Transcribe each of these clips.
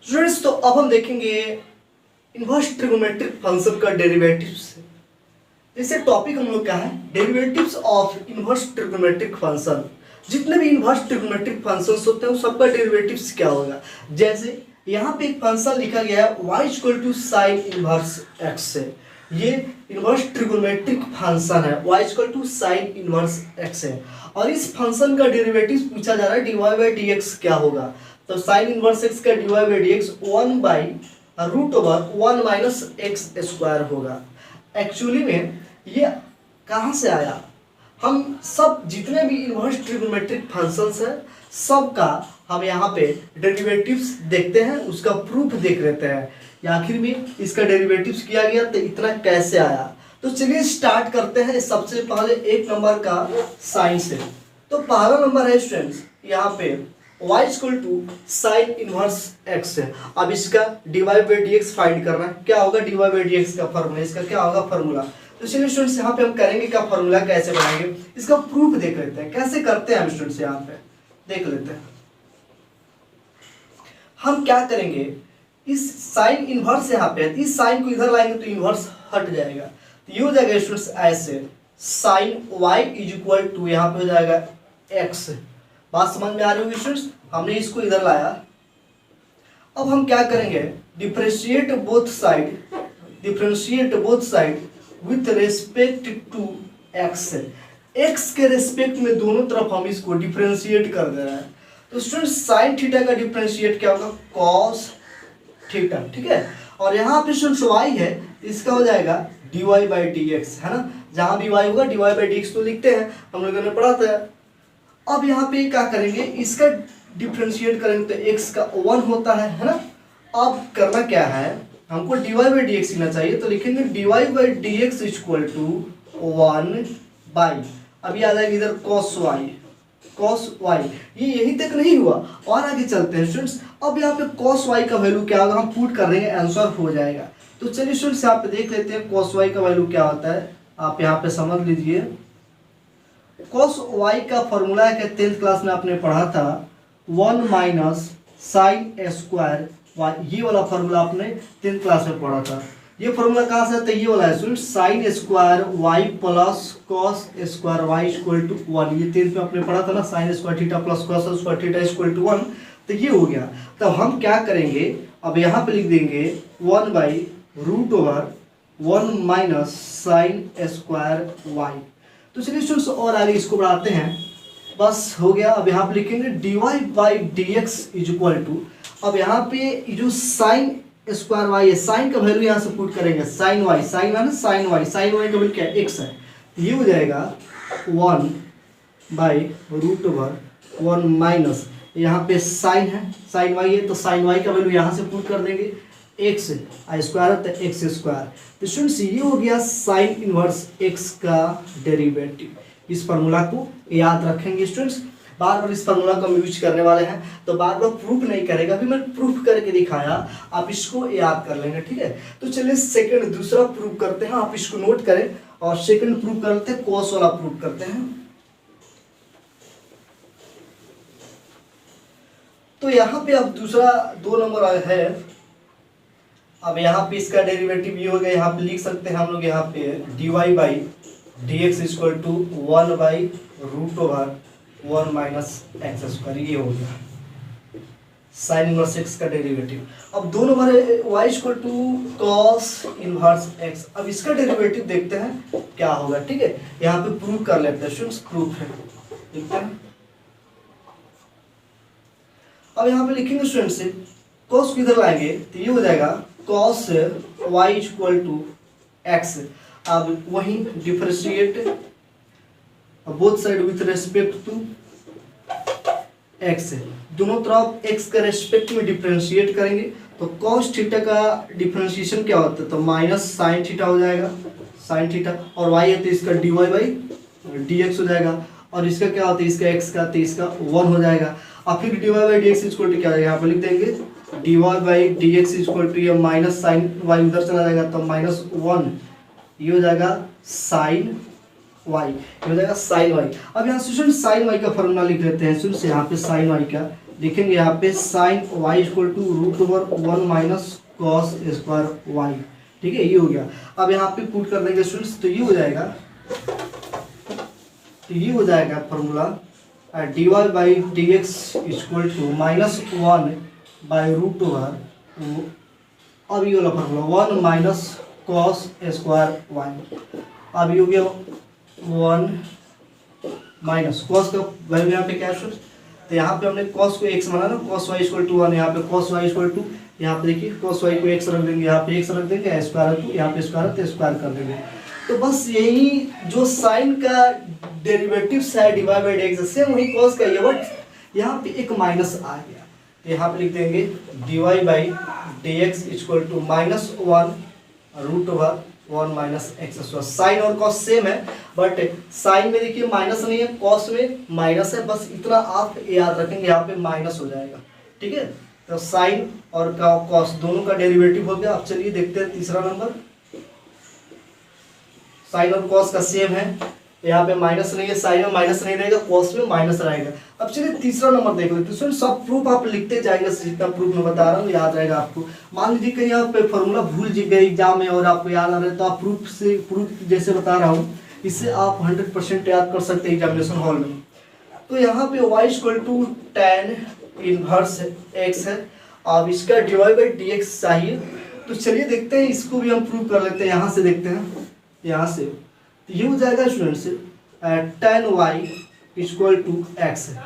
Students, तो अब हम देखेंगे इनवर्स ट्रिगोनोमेट्रिक फंक्शन का डेरिवेटिव्स। जैसे टॉपिक हम लोग क्या है, derivatives of inverse trigonometric function. जितने भी इनवर्स ट्रिगोनोमेट्रिक फंक्शंस होते हैं उन सबका डेरिवेटिव्स क्या होगा। जैसे यहाँ पे एक फंक्शन लिखा गया है y equal to sine inverse x से, ये इनवर्स ट्रिगोनोमेट्रिक फंक्शन है, y equal to sine inverse x है। और इस फंक्शन का डेरिवेटिव पूछा जा रहा है dy बाई डी एक्स क्या होगा। तो साइन इनवर्स x का dy by d x 1 by root over 1 minus x square होगा। एक्चुअली में ये कहाँ से आया, हम सब जितने भी इनवर्स ट्रिगोनोमेट्रिक फंक्शंस हैं सबका हम यहाँ पे डेरिवेटिव्स देखते हैं, उसका प्रूफ देख लेते हैं। आखिर में इसका डेरिवेटिव्स किया गया तो इतना कैसे आया। तो चलिए स्टार्ट करते हैं सबसे पहले एक नंबर का साइन से। तो पहला नंबर है स्टूडेंट्स यहाँ पे y equal to sine inverse x है। अब इसका dy by d x find करना है। क्या होगा dy बाई डी एक्स का फॉर्मूला, इसका क्या होगा फॉर्मूला। तो चलिए स्टूडेंट्स यहाँ पे हम करेंगे क्या, फॉर्मूला कैसे बनाएंगे इसका प्रूफ देख लेते हैं। कैसे करते हैं हम स्टूडेंट्स यहाँ पे देख लेते हैं। हम क्या करेंगे, इस साइन इनवर्स यहाँ पे इस साइन को इधर लाएंगे तो इनवर्स हट जाएगा। तो ये हो जाएगा स्टूडेंट्स ऐसे, sine y is equal to यहाँ पे हो जाएगा x। बात समझ में आ रही होगी स्टूडेंट्स, हमने इसको इधर लाया। अब हम क्या करेंगे, differentiate both side with respect to x। x के रेस्पेक्ट में दोनों तरफ हम इसको डिफरेंशिएट कर दे रहे हैं। तो स्टूडेंट साइन थीटा का डिफरेंशिएट क्या होगा, कॉस थीटा, ठीक है। और यहाँ पे स्टूडेंट्स y है, इसका हो जाएगा dy बाई डी एक्स, है ना। जहाँ भी y होगा dy बाई डी एक्स तो लिखते हैं, हम लोगों ने पढ़ा था। अब यहाँ पे क्या करेंगे, इसका डिफरेंशिएट करेंगे तो x का 1 होता है ना। अब करना क्या है, हमको dy बाई डी एक्स लेना चाहिए। तो लिखेंगे dy by d x equal to 1 by, अभी आ जाएगा इधर cos y। ये यहीं तक नहीं हुआ और आगे चलते हैं स्टूडेंट्स। अब यहाँ पे cos y का वैल्यू क्या होगा हम पुट कर देंगे, आंसर हो जाएगा। तो चलिए स्टूडेंट्स यहाँ पे देख लेते हैं cos y का वैल्यू क्या होता है। आप यहाँ पे समझ लीजिए, cos y का फॉर्मूला है, 10th क्लास में आपने पढ़ा था 1 माइनस साइन स्क्वायर y। ये वाला फॉर्मूला आपने 10th क्लास में पढ़ा था। ये फॉर्मूला कहाँ से आता है, ये वाला है student, sine square y plus cos square y equal to 1। ये 10th में आपने पढ़ा था ना, sine square theta plus cos square theta equal to 1। तो ये हो गया। तब हम क्या करेंगे, अब यहाँ पे लिख देंगे 1 by root over 1 minus sine square y। तो चलिए स्टूडेंट्स और आगे इसको बढ़ाते हैं, बस हो गया। अब यहाँ पे लिखेंगे dy by d x is equal to, अब यहाँ पे जो साइन स्क्वायर y है, साइन का वैल्यू यहाँ से पुट करेंगे, साइन y, साइन है ना साइन y, साइन y का वैल्यू क्या है x है। ये हो जाएगा 1 बाई रूट ओवर 1 माइनस, यहाँ पे साइन है, साइन y है तो साइन y का वैल्यू यहाँ से पुट कर देंगे, x स्क्वायर है तो x स्क्वायर। तो स्टूडेंट्स ये हो गया साइन इनवर्स x का डेरिवेटिव। इस फार्मूला को याद रखेंगे स्टूडेंट्स, बार बार इस फार्मूला को हम यूज करने वाले हैं तो बार बार प्रूफ नहीं करेगा। अभी मैं प्रूफ करके दिखाया, आप इसको याद कर लेंगे, ठीक है। तो चलिए सेकंड दूसरा प्रूफ करते हैं, आप इसको नोट करें। और सेकंड प्रूफ करते हैं, कॉस वाला प्रूफ करते हैं। तो यहाँ पे अब दूसरा 2 नंबर है। अब यहाँ पे इसका डेरिवेटिव ये हो गया, यहाँ पे लिख सकते हैं हम लोग यहाँ पे dy by d x equal to 1 by root over 1 minus x square. ये हो गया साइन इनवर्स एक्स का डेरिवेटिव। अब 2 नंबर है y equal to cos inverse x. अब इसका डेरिवेटिव देखते हैं क्या होगा, ठीक है। यहाँ पे प्रूफ कर लेते हैं स्टूडेंट्स, प्रूफ है, ठीक है। अब यहाँ पे लिखेंगे स्टूडेंट्स, कॉस को इधर लाएंगे तो ये हो जाएगा cos y equal to x. अब वहीं differentiate both side with respect to x, दोनों तरफ x के रेस्पेक्ट में डिफरेंशिएट करेंगे तो cos थीटा का डिफरेंशिएशन क्या होता है, तो माइनस साइन थीटा हो जाएगा, साइन थीटा। और y है तो इसका dy बाई डी एक्स हो जाएगा। और इसका क्या होता है, इसका x का तो इसका 1 हो जाएगा। और फिर dy by d x equal to क्या है, यहाँ पर लिख देंगे dy by d x equal to, ये माइनस साइन y उधर चला जाएगा तो -1, ये हो जाएगा साइन वाई, ये हो जाएगा साइन वाई। अब यहाँ से साइन वाई का फॉर्मूला लिख लेते हैं स्टूडेंट्स। यहाँ पे साइन वाई का लिखेंगे, यहाँ पे sine y equal to root over 1 minus cos square y, ठीक है, ये हो गया। अब यहाँ पे पुट कर देंगे स्टूडेंट्स, तो ये हो जाएगा, तो ये हो जाएगा formula dy by d x equal to minus 1 by root over, अब ये वाला formula 1 minus cos square y. अब ये हो गया 1 माइनस कॉस का वैल्यू यहाँ पे क्या है, तो यहाँ पे हमने कॉस को x माना ना, कॉस वाई इक्वल टू 1, यहाँ पे कॉस वाई इक्वल टू, यहाँ पे देखिए कॉस वाई को x रख देंगे, यहाँ पे x रख देंगे, स्क्वायर है तो यहाँ पे स्क्वायर है तो स्क्वायर कर देंगे। तो बस यही जो साइन का डेरिवेटिव है डिवाइड बाई dx, सेम वही कॉस का ये, बट यहाँ पे एक माइनस आ गया, तो यहाँ पे लिख देंगे dy by dx equal to minus 1 root over 1 minus x square. Sine और कॉस सेम है, बट साइन में देखिए माइनस नहीं है, कॉस में माइनस है, बस इतना आप याद रखेंगे, यहाँ पे माइनस हो जाएगा, ठीक है। तो साइन और कॉस दोनों का डेरिवेटिव हो गया। अब चलिए देखते हैं तीसरा नंबर, साइन और कॉस का सेम है, यहाँ पे माइनस नहीं है, साइन में माइनस नहीं रहेगा, कॉस में माइनस रहेगा। अब चलिए तीसरा नंबर देख लेते हैं। सब प्रूफ आप लिखते जाएंगे, जितना प्रूफ मैं बता रहा हूँ याद रहेगा आपको। मान लीजिए कहीं आप फॉर्मूला भूल गए एग्जाम में और आपको याद आ रहा है, तो आप प्रूफ जैसे बता रहा हूँ, इससे आप 100% याद कर सकते हैं एग्जामिनेशन हॉल में। तो यहाँ पे y equal to tan inverse x है, अब इसका डिवाइड बाई dx चाहिए। तो चलिए देखते हैं, इसको भी हम प्रूव कर लेते हैं, यहाँ से देखते हैं, यहाँ से तो ये हो जाएगा students tan y equal to x है।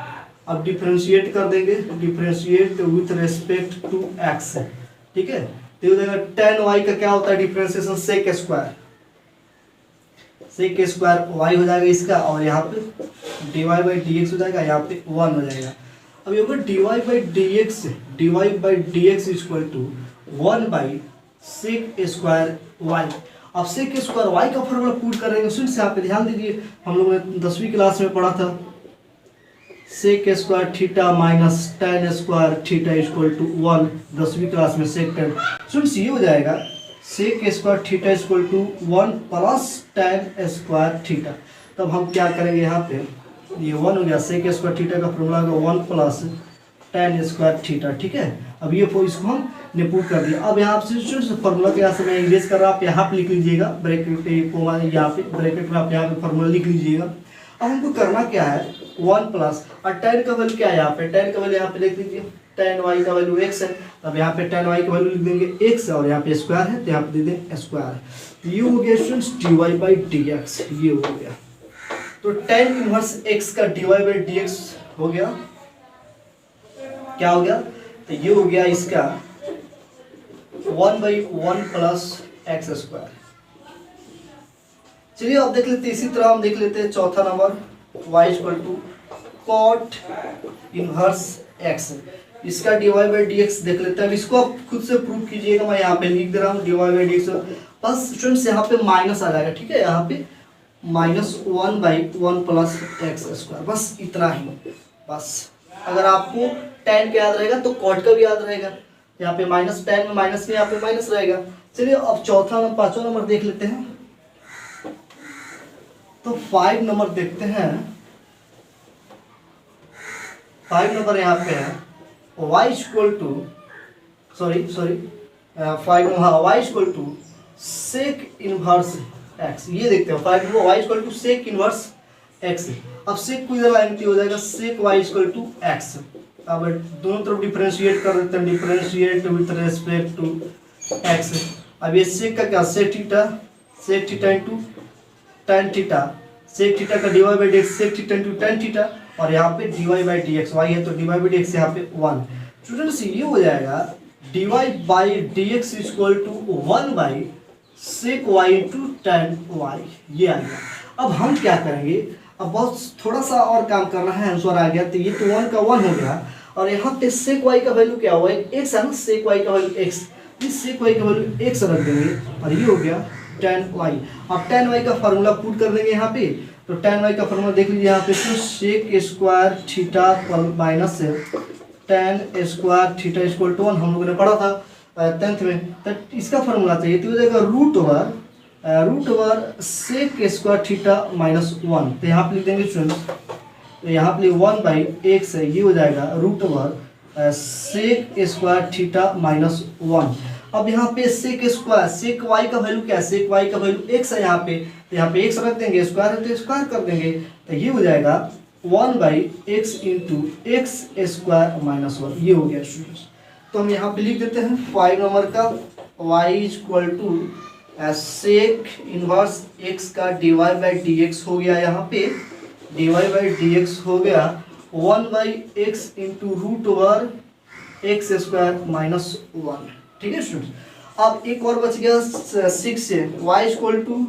अब डिफ्रेंशिएट कर देंगे, differentiate with respect to x है, ठीक है। तो ये हो जाएगा tan y का क्या होता है differentiation, sec square, sec square y हो जाएगा इसका, और यहाँ पे dy बाई dx हो जाएगा, यहाँ पे 1 हो जाएगा। अब ये होगा dy by dx equal to 1 by sec square y। अब सेक स्क्वायर y का फॉर्मूला पुट करेंगे स्टूडेंट्स, यहाँ पे ध्यान दीजिए, हम लोगों ने 10वीं क्लास में पढ़ा था, sec square theta minus tan square theta equal to 1, 10वीं क्लास में सेक tan। स्टूडेंट्स ये हो जाएगा sec square theta equal to 1 plus tan square theta. तब हम क्या करेंगे, यहाँ पे ये 1 हो गया, सेक स्क्वायर थीटा का फॉर्मूला होगा 1 प्लस tan स्क्वायर थीटा, ठीक है। अब ये इसको हम ने पुट कर दिया। अब यहाँ से फॉर्मूला के यहाँ से मैं इरेज कर रहा हूँ, आप यहाँ पे लिख लीजिएगा, ब्रैकेट यहाँ पे ब्रैकेट में आप यहाँ पे फॉर्मूला लिख लीजिएगा। अब हमको करना क्या है, 1 प्लस, और tan का वैल्यू क्या है, यहाँ पे tan का वैल्यू यहाँ पे लिख लीजिए, tan y का वैल्यू x है, अब यहाँ पे tan y का वैल्यू लिख देंगे x, और यहाँ पे स्क्वायर है तो यहाँ पे दे दें स्क्वायर। ये हो गया स्टूडेंट्स dy बाई dx, ये हो गया। तो tan इनवर्स x का dy बाई dx हो गया, क्या हो गया, तो ये हो गया इसका 1 बाई 1 प्लस एक्स स्क्वायर। चलिए अब देख लेते हैं, इसी तरह हम देख लेते हैं चौथा number, y equal to cot inverse x, इसका dy बाई dx देख लेते हैं। अब इसको आप खुद से प्रूव कीजिएगा, मैं यहाँ पे लिख दे रहा हूँ dy बाई dx, बस स्टूडेंट्स यहाँ पे माइनस आ जाएगा, ठीक है, यहाँ पे minus 1 by 1 plus x square, बस इतना ही। बस अगर आपको tan का याद रहेगा तो कॉट का भी याद रहेगा, यहाँ पे माइनस, tan में माइनस नहीं, यहाँ पे माइनस रहेगा। चलिए अब पांचवा नंबर देख लेते हैं। तो 5 नंबर देखते हैं, 5 नंबर यहाँ पे है y equal to y equal to sec inverse x। ये देखते हैं 5 y equal to sec inverse x। अब सेक को इधर लाएंगे तो हो जाएगा sec y equal to x। अब दोनों तरफ डिफरेंशिएट कर देते हैं, differentiate with respect to x। अब ये सेक का क्या, sec theta into tan theta, sec theta का dy by dx, sec theta into tan theta, और यहाँ पे dy बाई dx, y है तो dy बाई dx यहाँ पे 1। स्टूडेंट्स ये हो जाएगा dy by dx equal to 1 by sec y into tan y, ये आ गया। अब हम क्या करेंगे, अब बहुत थोड़ा सा और काम करना है, आंसर आ गया। तो ये तो 1 का 1 हो गया, और यहाँ पे सेक y का वैल्यू क्या हुआ, x है ना, सेक y का वैल्यू x, इस सेक y का वैल्यू x रख देंगे, और ये हो गया tan y। अब tan y का फार्मूला पुट कर देंगे यहाँ पे, तो tan y का फार्मूला देख लीजिए यहाँ पे, तो sec square theta minus tan square theta equal to 1, हम लोगों ने पढ़ा था 10th में। तो इसका फार्मूला चाहिए, तो हो जाएगा root over root over sec square theta minus 1। तो यहाँ पे लिख देंगे स्टूडेंट्स, तो यहाँ पे 1/x है, ये हो जाएगा root over sec square theta minus 1। अब यहाँ पे सेक स्क्वायर, सेक वाई का वैल्यू क्या है, सेक वाई का वैल्यू x है यहाँ पे, तो यहाँ पे x रख देंगे, स्क्वायर है तो स्क्वायर कर देंगे, तो ये हो जाएगा 1/x into x square minus 1। ये हो गया स्टूडेंट्स। तो हम यहाँ पे लिख देते हैं 5 नंबर का y equal to sec inverse x का dy/dx हो गया, यहाँ पे dy/dx हो गया 1/x into root over x square minus 1। ठीक है स्टूडेंट्स। अब एक और बच गया 6 से, y equal to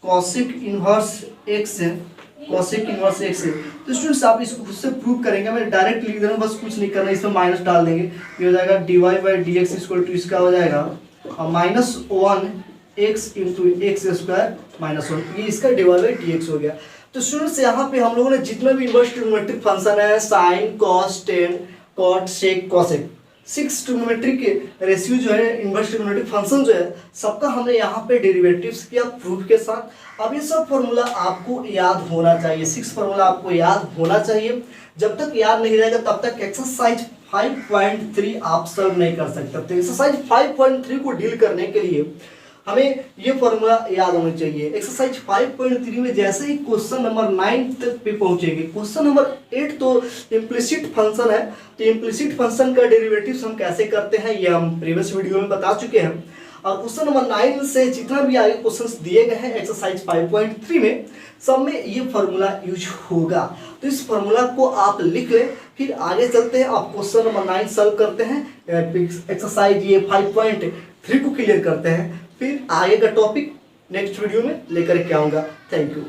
cosec inverse x है, कॉसिक इनवर्स x है। तो स्टूडेंट्स आप इसको खुद से प्रूव करेंगे, मैं डायरेक्ट लिख दे रहा हूँ, बस कुछ नहीं करना, इसमें माइनस डाल देंगे, ये हो जाएगा dy/dx इक्वल टू इसका हो जाएगा -1x into x square minus 1। ये इसका dy/dx हो गया। तो स्टूडेंट्स यहाँ पे हम लोगों ने जितना भी इनवर्स ट्रिग्नोमेट्रिक फंक्शन है, साइन, कॉस, टेन, कॉट, सेक, कॉसेक, 6 ट्रिग्नोमेट्रिक के रेशियो जो है, इनवर्स ट्रिग्नोमेट्रिक फंक्शन जो है, सबका हमने यहाँ पे डेरिवेटिव्स किया प्रूफ के साथ। अब ये सब फॉर्मूला आपको याद होना चाहिए, 6 फॉर्मूला आपको याद होना चाहिए। जब तक याद नहीं रहेगा तब तक एक्सरसाइज 5.3 आप सॉल्व नहीं कर सकते। तो एक्सरसाइज 5.3 को डील करने के लिए हमें ये फॉर्मूला याद होना चाहिए। एक्सरसाइज 5.3 में जैसे ही क्वेश्चन नंबर 9 तक पे पहुंचेंगे, क्वेश्चन नंबर 8 तो इम्प्लिसिट फंक्शन है, तो इम्प्लिसिट फंक्शन का डेरिवेटिव्स हम कैसे करते हैं ये हम प्रीवियस वीडियो में बता चुके हैं। और क्वेश्चन नंबर 9 से जितना भी आगे क्वेश्चंस दिए गए हैं एक्सरसाइज 5.3 में, सब में ये फार्मूला यूज होगा। तो इस फार्मूला को आप लिख लें, फिर आगे चलते हैं, आप क्वेश्चन नंबर 9 सॉल्व करते हैं, एक्सरसाइज ये 5.3 को क्लियर करते हैं, फिर आगे का टॉपिक नेक्स्ट वीडियो में लेकर के आऊँगा। Thank you.